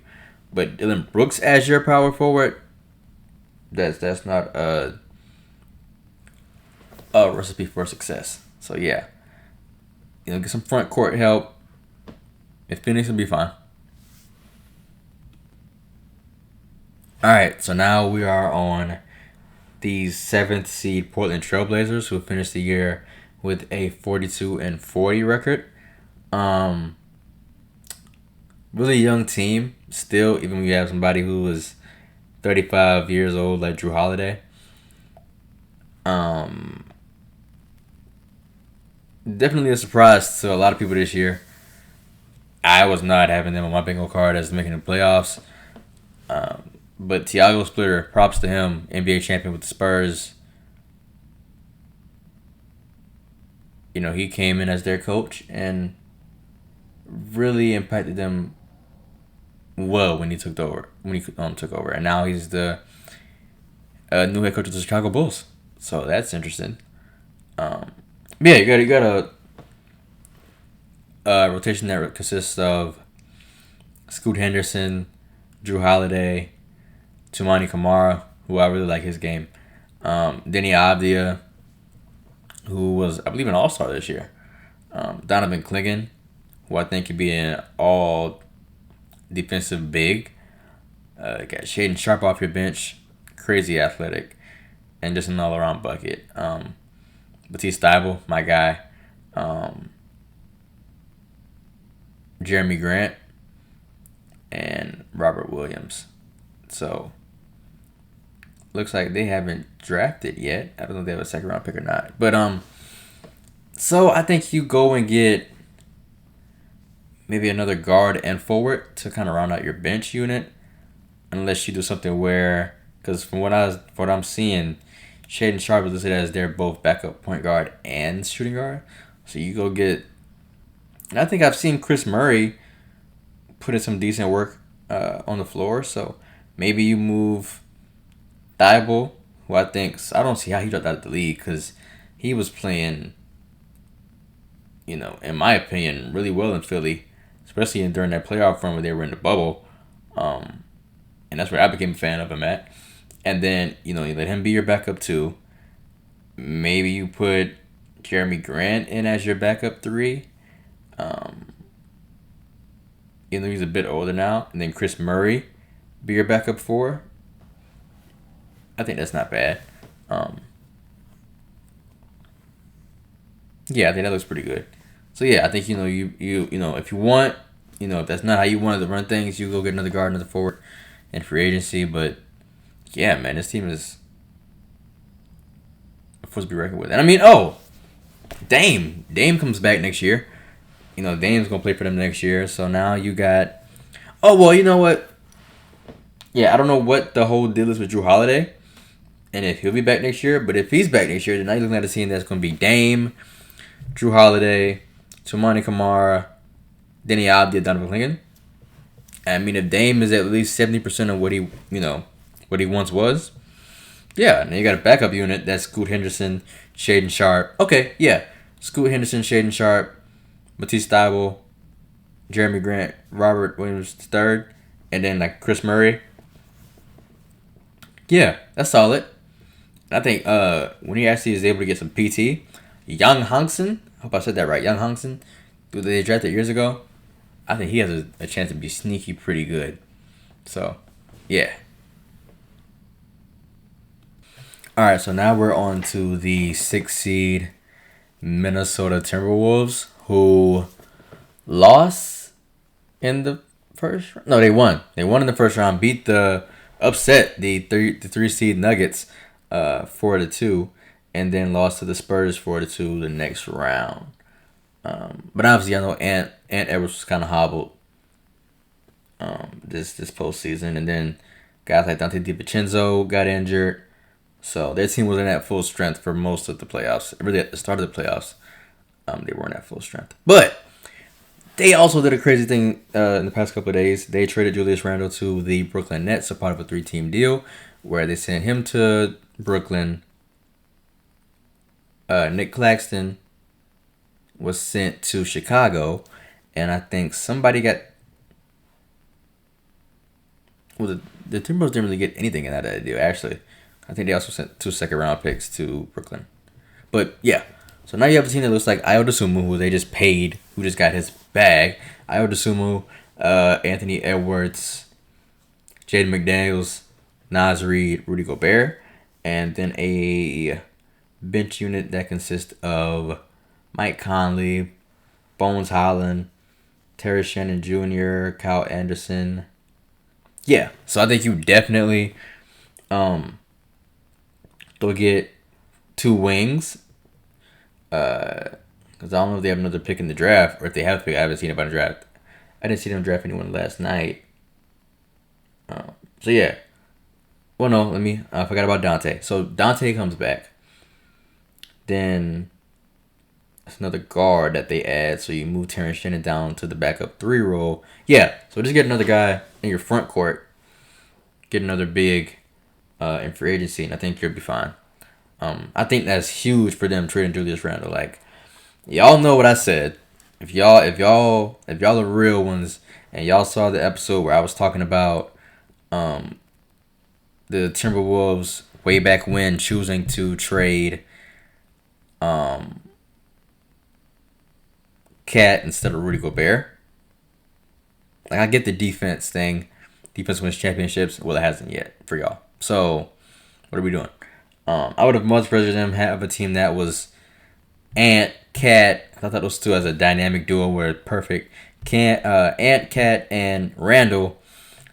But Dylan Brooks as your power forward, that's not a recipe for success. So yeah, get some front court help. If Phoenix will be fine. All right, so now we are on the 7th seed Portland Trailblazers, who finished the year with a 42-40 record. Really young team still, even when you have somebody who was 35 years old like Drew Holiday. Definitely a surprise to a lot of people this year. I was not having them on my bingo card as making the playoffs. But Tiago Splitter, props to him, NBA champion with the Spurs. he came in as their coach and really impacted them well when he took over. And now he's the new head coach of the Chicago Bulls. So that's interesting. Yeah, you got a rotation that consists of Scoot Henderson, Drew Holiday, Tumani Kamara, who I really like his game. Denny Avdia, who was, I believe, an All-Star this year. Donovan Clingan, who I think could be an all-defensive big. Got Shaden Sharp off your bench, crazy athletic, and just an all-around bucket. Matisse Thybulle, my guy. Jeremy Grant, and Robert Williams. So, looks like they haven't drafted yet. I don't know if they have a second round pick or not. But so I think you go and get maybe another guard and forward to kind of round out your bench unit, unless you do something where, because from what I'm seeing, Shaden Sharp is listed as their both backup point guard and shooting guard. So you go get, and I think I've seen Chris Murray put in some decent work on the floor. So maybe you move Thybulle, who I don't see how he dropped out of the league because he was playing, in my opinion, really well in Philly, especially during that playoff run where they were in the bubble. And that's where I became a fan of him at. And then, you let him be your backup too. Maybe you put Jeremy Grant in as your backup 3. Even though he's a bit older now. And then Chris Murray be your backup 4. I think that's not bad. Yeah, I think that looks pretty good. So yeah, I think you if you want, if that's not how you wanted to run things, you go get another guard, another forward in free agency. But yeah, man, this team is supposed to be reckoned with. And I mean, Dame comes back next year. Dame's gonna play for them next year. So now you got. Oh well, you know what? Yeah, I don't know what the whole deal is with Drew Holiday, and if he'll be back next year. But if he's back next year, then now you're looking at a team that's gonna be Dame, Drew Holiday, Tumani Kamara, Denny Avdia, Donovan Clingan. I mean, if Dame is at least 70% of what he once was, yeah. Now you got a backup unit that's Scoot Henderson, Shaden Sharp. Okay, yeah, Scoot Henderson, Shaden Sharp, Matisse Thybulle, Jeremy Grant, Robert Williams III, and then like Chris Murray. Yeah, that's solid. I think when he actually is able to get some PT, Young Hongson, I hope I said that right, Young Hongson, who they drafted years ago, I think he has a chance to be sneaky pretty good. So, yeah. Alright, so now we're on to the 6th seed Minnesota Timberwolves, who lost in the first round. No, they won. They won in the first round, upset the 3 seed Nuggets 4-2, and then lost to the Spurs 4-2 the next round. But obviously, I know Ant Edwards was kind of hobbled this postseason, and then guys like Dante DiVincenzo got injured, so their team wasn't at full strength for most of the playoffs. Really, at the start of the playoffs, they weren't at full strength. But they also did a crazy thing in the past couple of days. They traded Julius Randle to the Brooklyn Nets, a part of a 3-team deal, where they sent him to Brooklyn. Nick Claxton was sent to Chicago, and I think somebody got. Well, the Timberwolves didn't really get anything in that deal, actually. I think they also sent 2 second-round picks to Brooklyn. But, yeah. So now you have a team that looks like Ayo Dosunmu, who they just paid, who just got his bag. Ayo Dosunmu, Anthony Edwards, Jaden McDaniels, Naz Reid, Rudy Gobert, and then a bench unit that consists of Mike Conley, Bones Holland, Terry Shannon Jr., Kyle Anderson. Yeah, so I think you definitely go get 2 wings. Because I don't know if they have another pick in the draft, or if they have a pick. I haven't seen anybody draft. I didn't see them draft anyone last night. So yeah. Well, no, I forgot about Dante. So Dante comes back. Then That's another guard that they add. So you move Terrence Shannon down to the backup 3 role. Yeah, so just get another guy in your front court. Get another big in free agency, and I think you'll be fine. I think that's huge for them trading Julius Randle. Like, y'all know what I said. If y'all are real ones and y'all saw the episode where I was talking about the Timberwolves way back when choosing to trade Cat instead of Rudy Gobert. Like, I get the defense thing. Defense wins championships. Well, it hasn't yet for y'all. So, what are we doing? I would have much rather them have a team that was Ant, Cat. I thought those two as a dynamic duo were perfect. Ant, Cat, and Randall.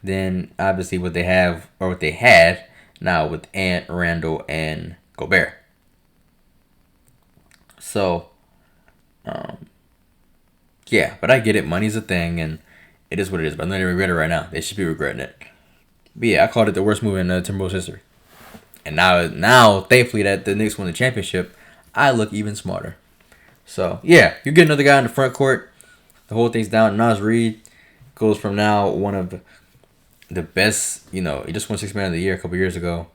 Then obviously what they have or what they had now with Ant, Randall, and Gobert. So, yeah, but I get it. Money's a thing, and it is what it is. But I'm not even regret it right now. They should be regretting it. But yeah, I called it the worst move in Timberwolves history. And now, thankfully, that the Knicks won the championship, I look even smarter. So, yeah, you get another guy in the front court. The whole thing's down. Naz Reid goes from now one of the best, he just won 6th Man of the Year a couple years ago.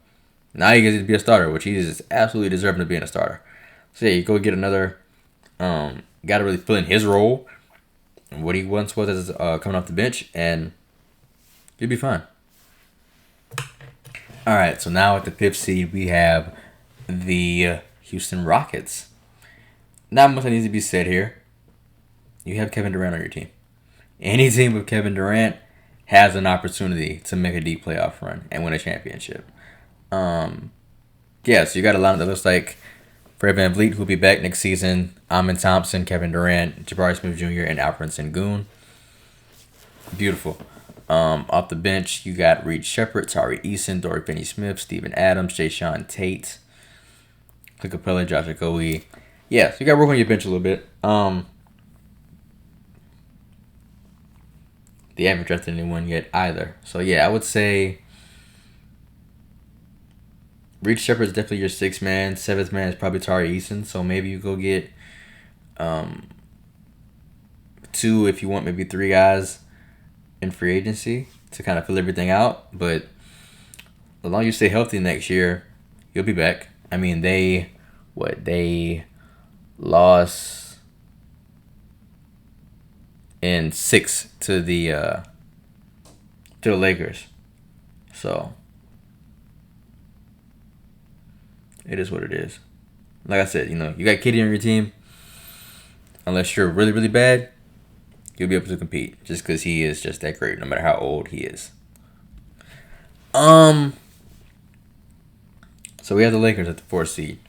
Now he gets to be a starter, which he is absolutely deserving of being a starter. So, yeah, you go get another guy to really fill in his role and what he once was as coming off the bench, and you'll be fine. All right, so now at the 5th seed, we have the Houston Rockets. Not much that needs to be said here. You have Kevin Durant on your team. Any team with Kevin Durant has an opportunity to make a deep playoff run and win a championship. So you got a lineup that looks like Fred VanVleet, who'll be back next season, Amin Thompson, Kevin Durant, Jabari Smith Jr., and Alperen Sengun. Beautiful. Off the bench, you got Reed Shepherd, Tari Eason, Dorian Finney-Smith, Steven Adams, Jayshawn Tate, Clint Capella, Josh Okogie. Yeah, so you got to work on your bench a little bit. They haven't drafted anyone yet either. So, yeah, I would say Reed Shepherd is definitely your 6th man. 7th man is probably Tari Eason. So, maybe you go get 2 if you want, maybe 3 guys in free agency to kind of fill everything out. But as long as you stay healthy next year, you'll be back. I mean, they lost in 6 to the Lakers. So it is what it is. Like I said, you got KD on your team. Unless you're really, really bad, you'll be able to compete just because he is just that great, no matter how old he is. So we have the Lakers at the 4th seed.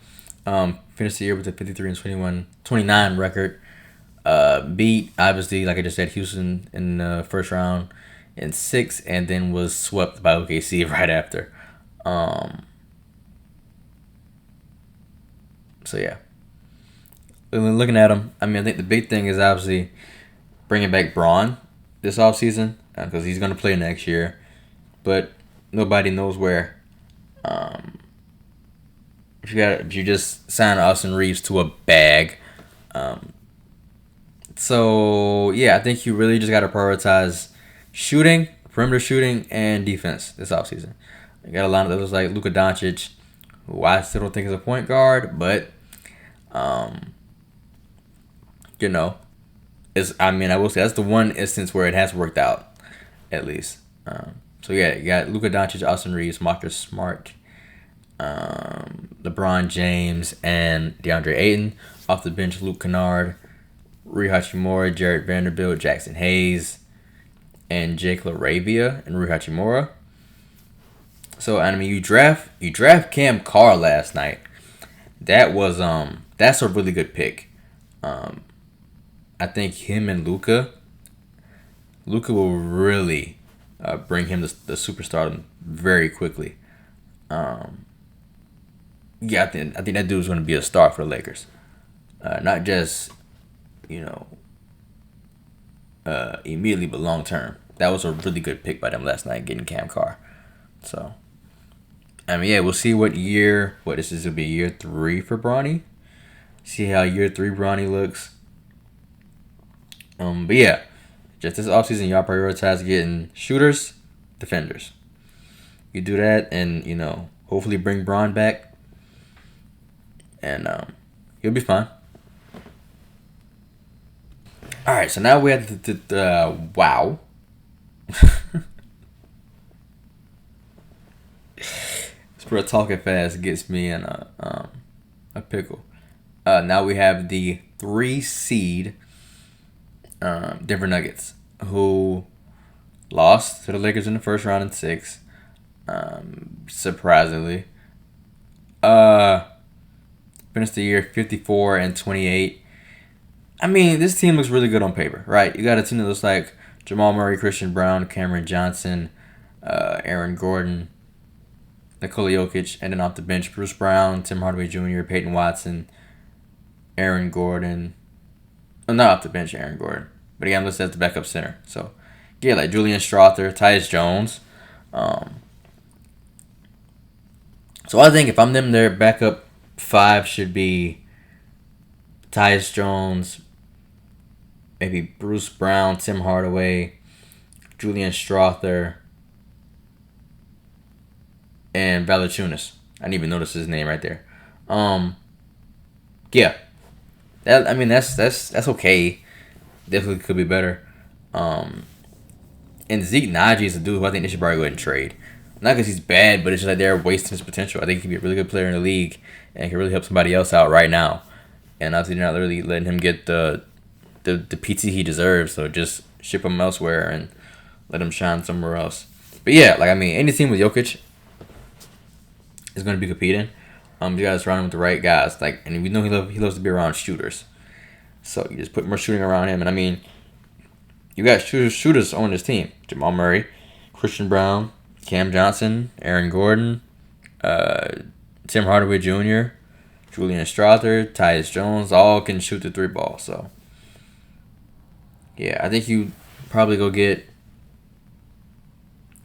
Finished the year with a 53-29 record. Beat, obviously, like I just said, Houston in the first round in 6, and then was swept by OKC right after. So yeah. Looking at them, I think the big thing is obviously bringing back Braun this offseason because he's going to play next year. But nobody knows where. If you just sign Austin Reeves to a bag. So, yeah, I think you really just got to prioritize shooting, perimeter shooting, and defense this offseason. You got a lot of those like Luka Doncic, who I still don't think is a point guard, but, I will say that's the one instance where it has worked out, at least. So, yeah, you got Luka Doncic, Austin Reeves, Marcus Smart, LeBron James, and DeAndre Ayton. Off the bench, Luke Kennard, Rui Hachimura, Jarred Vanderbilt, Jackson Hayes, and Jake LaRavia and Rui Hachimura. So, you draft Cam Carr last night. That was that's a really good pick. I think him and Luka will really bring him the superstardom very quickly. I think that dude's going to be a star for the Lakers. Not just, immediately, but long term. That was a really good pick by them last night, getting Cam Carr. So, we'll see what year. This is going to be year 3 for Bronny. See how year 3 Bronny looks. But yeah, just this offseason, y'all prioritize getting shooters, defenders. You do that, and hopefully bring Braun back, and you'll be fine. All right, so now we have the wow. Spread talking fast gets me in a pickle. Now we have the 3 seed Denver Nuggets, who lost to the Lakers in the first round in 6. Surprisingly, finished the year 54-28. I mean, this team looks really good on paper, right? You got a team that looks like Jamal Murray, Christian Brown, Cameron Johnson, Aaron Gordon, Nikola Jokic, and then off the bench, Bruce Brown, Tim Hardaway Jr., Peyton Watson, Aaron Gordon. Oh, not off the bench, Aaron Gordon. But again, listed as the backup center. So, yeah, like Julian Strawther, Tyus Jones. So I think if I'm them, their backup 5 should be Tyus Jones, maybe Bruce Brown, Tim Hardaway, Julian Strawther, and Valanciunas. I didn't even notice his name right there. Yeah, that's okay. Definitely could be better. And Zeke Naji is a dude who I think they should probably go ahead and trade. Not because he's bad, but it's just like they're wasting his potential. I think he can be a really good player in the league and can really help somebody else out right now. And obviously they're not really letting him get the PT he deserves. So just ship him elsewhere and let him shine somewhere else. But yeah, any team with Jokic is going to be competing. You got to surround him with the right guys. And we know he loves to be around shooters. So you just put more shooting around him. And you got shooters on this team. Jamal Murray, Christian Brown, Cam Johnson, Aaron Gordon, Tim Hardaway Jr., Julian Strawther, Tyus Jones, all can shoot the 3 ball. So, yeah, I think you probably go get...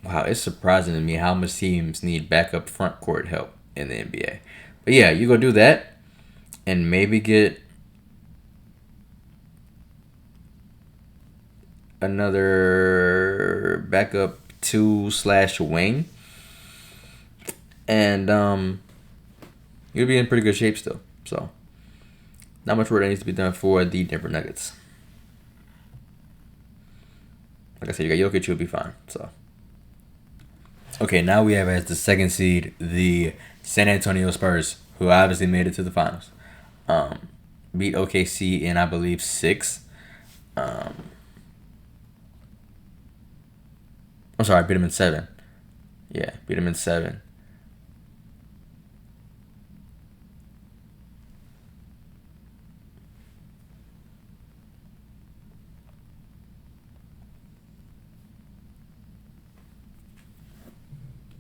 Wow, it's surprising to me how much teams need backup front court help in the NBA. But yeah, you go do that and maybe get another backup 2/wing. And you'll be in pretty good shape still. So, not much work that needs to be done for the Denver Nuggets. Like I said, you got Jokic, you'll be fine. So, okay, now we have as the 2nd seed the San Antonio Spurs, who obviously made it to the finals. Beat OKC in, I believe, 6. I'm sorry, beat them in 7. Yeah, beat them in 7.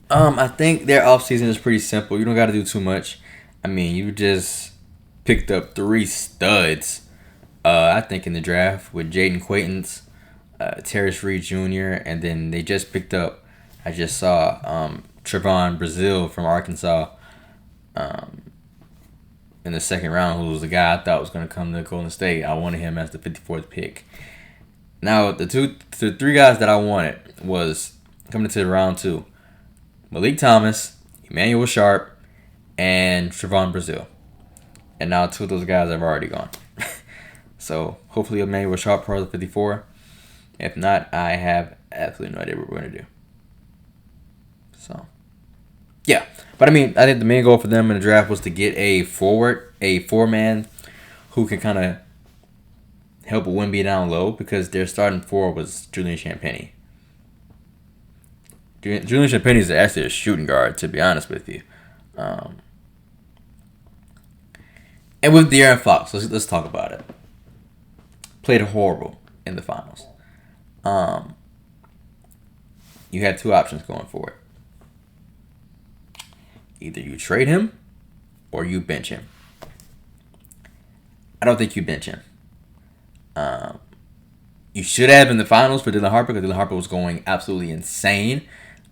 I think their offseason is pretty simple. You don't got to do too much. You just picked up 3 studs, I think, in the draft with Jaden Quaintance, Terrence Reed Jr., and then they just picked up, I just saw, Trevon Brazile from Arkansas in the 2nd round, who was the guy I thought was going to come to Golden State. I wanted him as the 54th pick. Now, the 3 guys that I wanted was coming into round 2. Malik Thomas, Emmanuel Sharp, and Trevon Brazile. And now 2 of those guys have already gone. So hopefully Emmanuel Sharp part of the 54. If not, I have absolutely no idea what we're going to do. So, yeah. But I think the main goal for them in the draft was to get a forward, a 4-man who can kind of help Wemby down low, because their starting 4 was Julian Champagnie. Julian Champagnie is actually a shooting guard, to be honest with you. And with De'Aaron Fox, let's talk about it. Played horrible in the finals. You had 2 options going for it. Either you trade him or you bench him. I don't think you bench him. You should have in the finals for Dylan Harper, because Dylan Harper was going absolutely insane.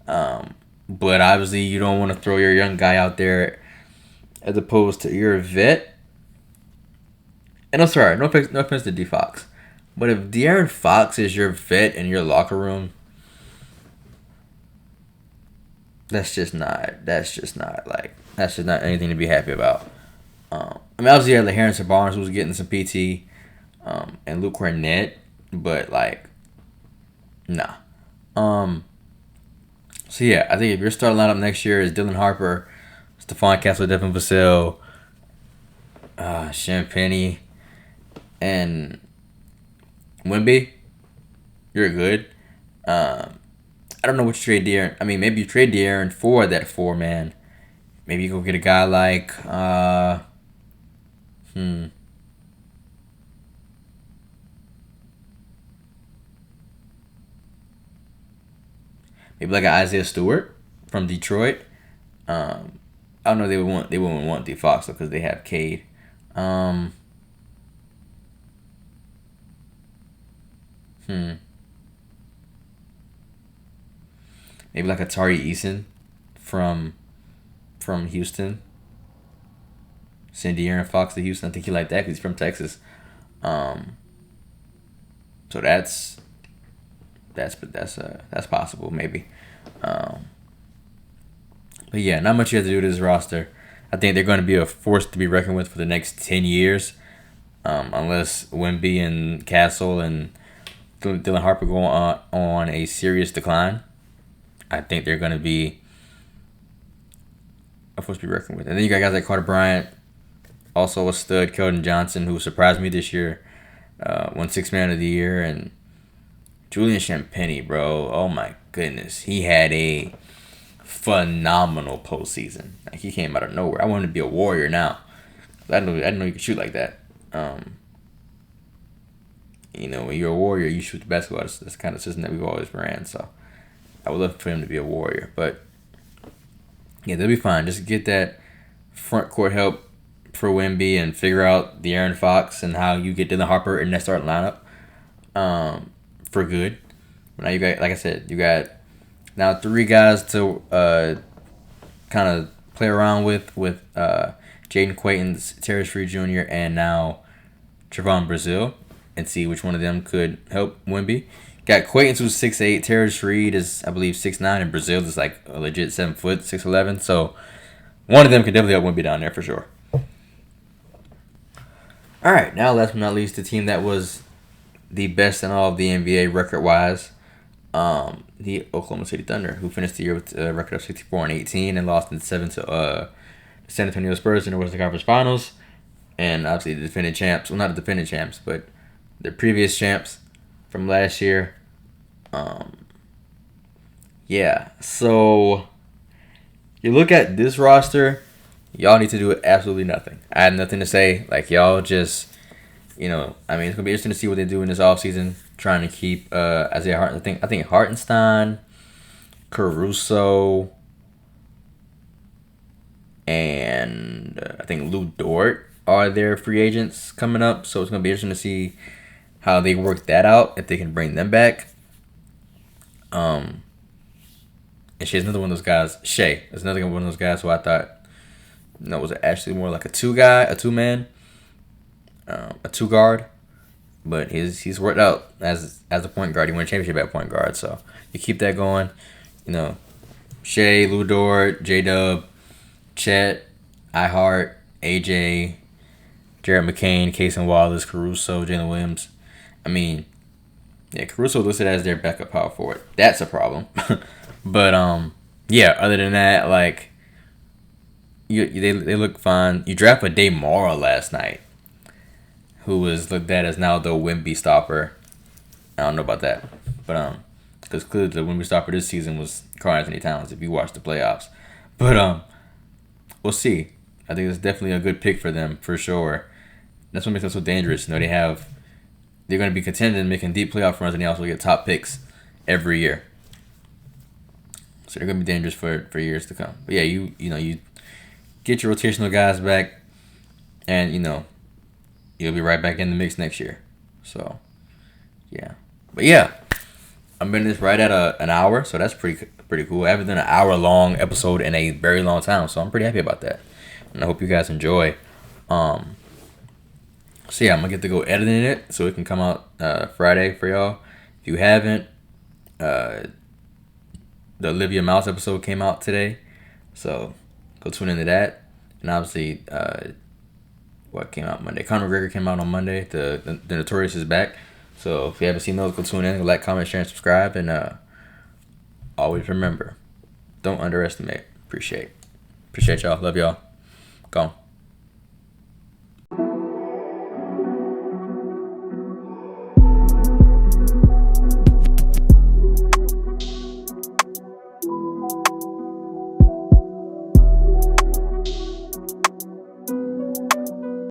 But obviously you don't want to throw your young guy out there as opposed to your vet. And I'm sorry, no offense to D Fox, but if De'Aaron Fox is your vet in your locker room, that's just not anything to be happy about. I mean, obviously you had like Harrison Barnes who was getting some PT, and Luke Cornett, but like, nah. So yeah, I think if your starting lineup next year is Dylan Harper, Stephon Castle, Devin Vassell, Champagnie, and Wemby, you're good. I don't know what you trade De'Aaron. I mean, maybe you trade De'Aaron for that 4-man. Maybe you go get a guy like maybe like an Isaiah Stewart from Detroit. I don't know. They wouldn't want D Fox because they have Cade. Um, hmm. Maybe like a Tari Eason from Houston. Send De'Aaron Fox to Houston. I think he like that because he's from Texas. Um, so that's possible maybe. Um, but yeah, not much you have to do to this roster. I think they're going to be a force to be reckoned with for the next 10 years, unless Wemby and Castle and Dylan Harper go on a serious decline. I think they're going to be a force to be reckoned with. And then you got guys like Carter Bryant, also a stud, Keldon Johnson, who surprised me this year, won Sixth Man of the Year, and Julian Champagnie, bro. Oh my goodness, he had a phenomenal postseason. Like he came out of nowhere. I wanted to be a Warrior now. I didn't know you could shoot like that. When you're a Warrior, you shoot the basketball. That's the kind of system that we've always ran. So I would love for him to be a Warrior, but yeah, they'll be fine. Just get that front court help for Wemby and figure out the De'Aaron Fox and how you get Dylan Harper in that starting lineup for good. But now you got, like I said, you got now 3 guys to kind of play around with Jaden Quaintance, Terrence Reed Jr., and now Trevon Brazile, and see which one of them could help Wemby. Got Quaintance who's 6'8", Terrence Reed is I believe 6'9", and Brazile is like a legit 7 foot, 6'11". So one of them can definitely help Wemby down there for sure. All right, now last but not least, the team that was the best in all of the NBA record-wise, the Oklahoma City Thunder, who finished the year with a record of 64-18 and lost in 7 to San Antonio Spurs in the Western Conference Finals, and obviously the defending champs. Well, not the defending champs, but the previous champs from last year. Yeah. So you look at this roster. Y'all need to do absolutely nothing. I have nothing to say. Like, y'all just, it's going to be interesting to see what they do in this offseason, trying to keep Isaiah Hartenstein. I think Hartenstein, Caruso, and I think Lou Dort are their free agents coming up. So it's going to be interesting to see how they work that out, if they can bring them back. And Shea's another one of those guys. Shea is another one of those guys who I thought, was actually more like a two-man, a two-guard. But he's worked out as a point guard. He won a championship at point guard. So you keep that going. Shea, Lou Dort, J-Dub, Chet, iHeart, AJ, Jared McCain, Cason Wallace, Caruso, Jalen Williams. Caruso listed as their backup power forward. That's a problem. But other than that, like, they look fine. You drafted Dave Mora last night, who was looked at as now the Wemby stopper. I don't know about that, but because clearly the Wemby stopper this season was Karl-Anthony Towns. If you watch the playoffs, but we'll see. I think it's definitely a good pick for them for sure. That's what makes them so dangerous. They're going to be contending, making deep playoff runs, and they also get top picks every year. So they're going to be dangerous for years to come. But yeah, you get your rotational guys back, and you'll be right back in the mix next year. So yeah, but yeah, I'm been this right at an hour, so that's pretty cool. I haven't done an hour-long episode in a very long time, so I'm pretty happy about that, and I hope you guys enjoy. So yeah, I'm gonna get to go editing it so it can come out Friday for y'all. If you haven't, the Olivia Mouse episode came out today, so go tune into that. And obviously, what came out Monday? Conor McGregor came out on Monday. The Notorious is back. So if you haven't seen those, go tune in, like, comment, share, and subscribe. And always remember, don't underestimate. Appreciate y'all. Love y'all. Go on.